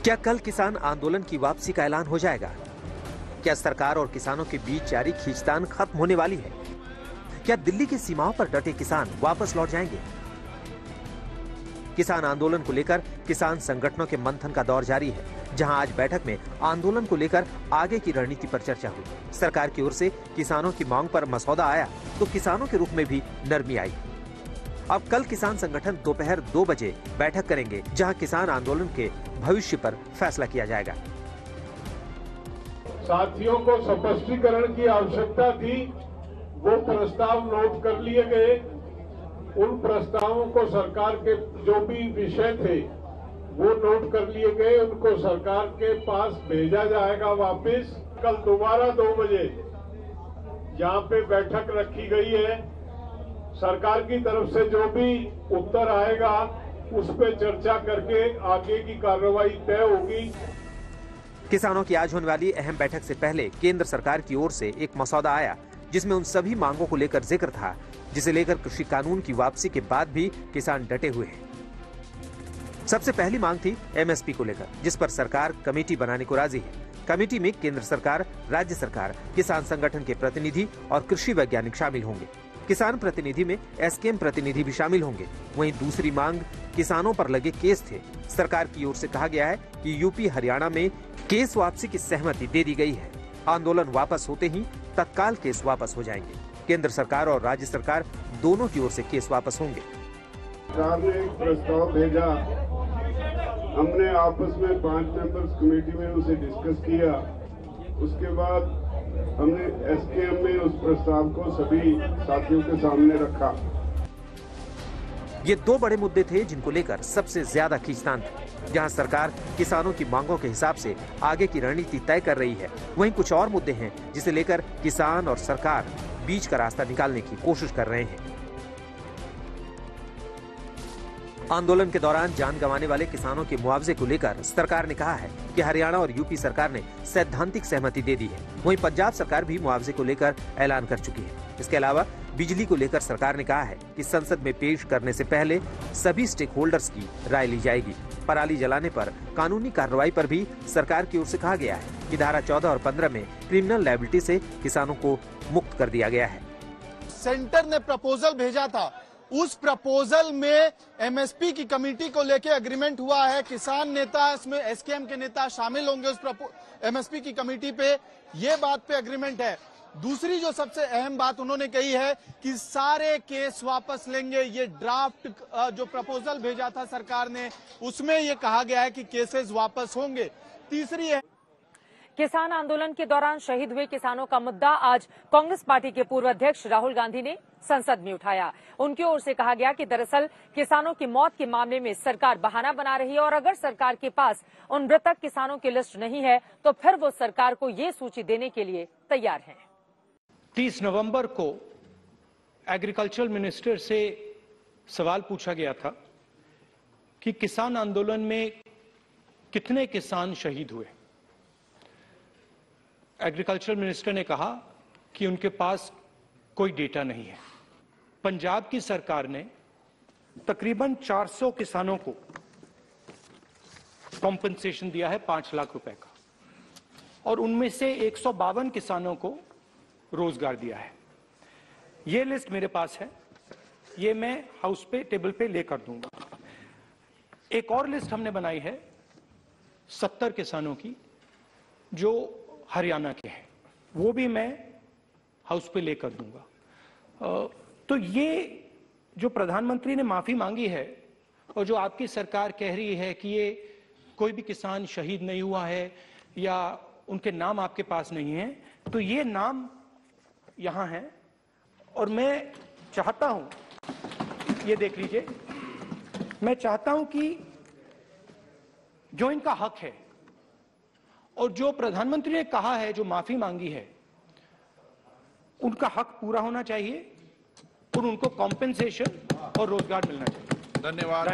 क्या कल किसान आंदोलन की वापसी का ऐलान हो जाएगा? क्या सरकार और किसानों के बीच जारी खींचतान खत्म होने वाली है? क्या दिल्ली की सीमाओं पर डटे किसान वापस लौट जाएंगे? किसान आंदोलन को लेकर किसान संगठनों के मंथन का दौर जारी है, जहां आज बैठक में आंदोलन को लेकर आगे की रणनीति पर चर्चा हुई। सरकार की ओर से किसानों की मांग पर मसौदा आया तो किसानों के रुख में भी नरमी आई। अब कल किसान संगठन दोपहर 2 बजे बैठक करेंगे, जहां किसान आंदोलन के भविष्य पर फैसला किया जाएगा। साथियों को स्पष्टीकरण की आवश्यकता थी, वो प्रस्ताव नोट कर लिए गए। उन प्रस्तावों को सरकार के जो भी विषय थे वो नोट कर लिए गए, उनको सरकार के पास भेजा जाएगा वापस। कल दोबारा 2 बजे जहां पे बैठक रखी गई है, सरकार की तरफ से जो भी उत्तर आएगा उस पर चर्चा करके आगे की कार्रवाई तय होगी। किसानों की आज होने वाली अहम बैठक से पहले केंद्र सरकार की ओर से एक मसौदा आया, जिसमें उन सभी मांगों को लेकर जिक्र था जिसे लेकर कृषि कानून की वापसी के बाद भी किसान डटे हुए हैं। सबसे पहली मांग थी एमएसपी को लेकर, जिस पर सरकार कमेटी बनाने को राजी है। कमेटी में केंद्र सरकार, राज्य सरकार, किसान संगठन के प्रतिनिधि और कृषि वैज्ञानिक शामिल होंगे। किसान प्रतिनिधि में एसकेएम प्रतिनिधि भी शामिल होंगे। वहीं दूसरी मांग किसानों पर लगे केस थे। सरकार की ओर से कहा गया है कि यूपी, हरियाणा में केस वापसी की सहमति दे दी गई है। आंदोलन वापस होते ही तत्काल केस वापस हो जाएंगे। केंद्र सरकार और राज्य सरकार दोनों की ओर से केस वापस होंगे। सरकार ने एक प्रस्ताव भेजा, हमने आपस में 5 मेंबर्स कमेटी में उसे डिस्कस किया। उसके बाद हमने एसकेएम में उस प्रस्ताव को सभी साथियों के सामने रखा। ये 2 बड़े मुद्दे थे जिनको लेकर सबसे ज्यादा खींचतान था। जहां सरकार किसानों की मांगों के हिसाब से आगे की रणनीति तय कर रही है, वहीं कुछ और मुद्दे हैं जिसे लेकर किसान और सरकार बीच का रास्ता निकालने की कोशिश कर रहे हैं। आंदोलन के दौरान जान गंवाने वाले किसानों के मुआवजे को लेकर सरकार ने कहा है कि हरियाणा और यूपी सरकार ने सैद्धांतिक सहमति दे दी है। वहीं पंजाब सरकार भी मुआवजे को लेकर ऐलान कर चुकी है। इसके अलावा बिजली को लेकर सरकार ने कहा है कि संसद में पेश करने से पहले सभी स्टेक होल्डर्स की राय ली जाएगी। पराली जलाने पर कानूनी कार्रवाई पर भी सरकार की ओर से कहा गया है कि धारा 14 और 15 में क्रिमिनल लायबिलिटी से किसानों को मुक्त कर दिया गया है। सेंटर ने प्रपोजल भेजा था, उस प्रपोजल में एमएसपी की कमेटी को लेकर एग्रीमेंट हुआ है। किसान नेता, इसमें एसकेएम के नेता शामिल होंगे उस एमएसपी की कमेटी पे, ये बात पे एग्रीमेंट है। दूसरी जो सबसे अहम बात उन्होंने कही है कि सारे केस वापस लेंगे। ये ड्राफ्ट जो प्रपोजल भेजा था सरकार ने, उसमें ये कहा गया है कि केसेस वापस होंगे। तीसरी है किसान आंदोलन के दौरान शहीद हुए किसानों का मुद्दा आज कांग्रेस पार्टी के पूर्व अध्यक्ष राहुल गांधी ने संसद में उठाया। उनकी ओर से कहा गया कि दरअसल किसानों की मौत के मामले में सरकार बहाना बना रही है और अगर सरकार के पास उन मृतक किसानों की लिस्ट नहीं है तो फिर वो सरकार को ये सूची देने के लिए तैयार है। 30 नवंबर को एग्रीकल्चर मिनिस्टर से सवाल पूछा गया था कि किसान आंदोलन में कितने किसान शहीद हुए। एग्रीकल्चर मिनिस्टर ने कहा कि उनके पास कोई डेटा नहीं है। पंजाब की सरकार ने तकरीबन 400 किसानों को कॉम्पेंसेशन दिया है 5 लाख रुपए का, और उनमें से 152 किसानों को रोजगार दिया है। यह लिस्ट मेरे पास है, ये मैं हाउस पे टेबल पे लेकर दूंगा। एक और लिस्ट हमने बनाई है 70 किसानों की जो हरियाणा के हैं, वो भी मैं हाउस पे लेकर दूंगा। तो ये जो प्रधानमंत्री ने माफी मांगी है और जो आपकी सरकार कह रही है कि ये कोई भी किसान शहीद नहीं हुआ है या उनके नाम आपके पास नहीं है, तो ये नाम यहां है। और मैं चाहता हूं, ये देख लीजिए, मैं चाहता हूं कि जो इनका हक है और जो प्रधानमंत्री ने कहा है, जो माफी मांगी है, उनका हक पूरा होना चाहिए और उनको कॉम्पेंसेशन और रोजगार मिलना चाहिए। धन्यवाद।